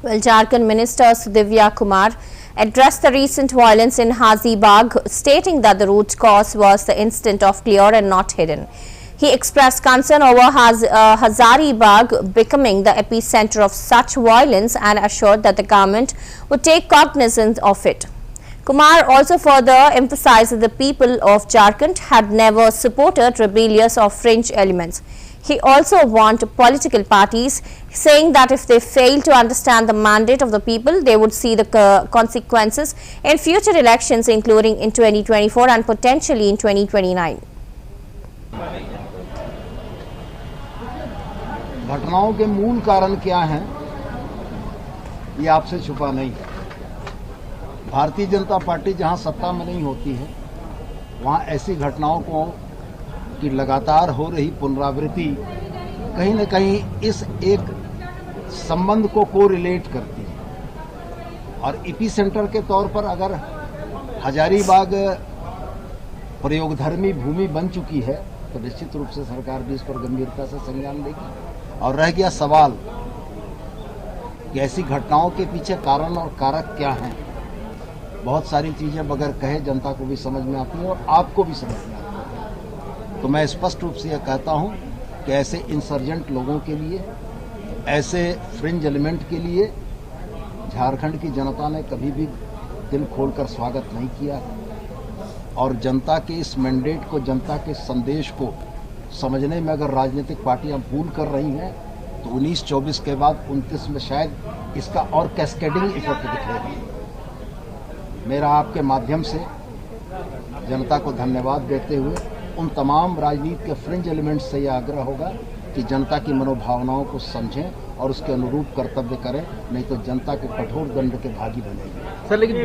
Well, Jharkhand Minister Sudivya Kumar addressed the recent violence in Hazibagh, stating that the root cause was the incident of clear and not hidden. He expressed concern over Hazaribagh becoming the epicenter of such violence and assured that the government would take cognizance of it. Kumar also further emphasized that the people of Jharkhand had never supported rebellious or fringe elements. He also warned political parties, saying that if they fail to understand the mandate of the people, they would see the consequences in future elections, including in 2024 and potentially in 2029. घटनाओं के मूल कारण क्या हैं, ये आपसे छुपा नहीं है। भारतीय जनता पार्टी जहां सत्ता में नहीं होती है, वहां ऐसी घटनाओं को की लगातार हो रही पुनरावृत्ति कहीं न कहीं इस एक संबंध को कोरिलेट करती है। और एपी सेंटर के तौर पर अगर हजारीबाग प्रयोगधर्मी भूमि बन चुकी है तो निश्चित रूप से सरकार भी इस पर गंभीरता से संज्ञान लेगी। और रह गया सवाल कि ऐसी घटनाओं के पीछे कारण और कारक क्या हैं, बहुत सारी चीजें बगैर कहे जनता को भी समझ में आती है और आपको भी समझ में आती है। तो मैं स्पष्ट रूप से यह कहता हूं कि ऐसे इंसर्जेंट लोगों के लिए, ऐसे फ्रिंज एलिमेंट के लिए झारखंड की जनता ने कभी भी दिल खोलकर स्वागत नहीं किया। और जनता के इस मैंडेट को, जनता के संदेश को समझने में अगर राजनीतिक पार्टियां भूल कर रही हैं तो 19-24 के बाद 29 में शायद इसका और कैस्केडिंग इफेक्ट दिखेगा। मेरा आपके माध्यम से जनता को धन्यवाद देते हुए उन तमाम राजनीति के फ्रिंज एलिमेंट्स से यह आग्रह होगा कि जनता की मनोभावनाओं को समझें और उसके अनुरूप कर्तव्य करें, नहीं तो जनता के कठोर दंड के भागी बनेंगे। सर, लेकिन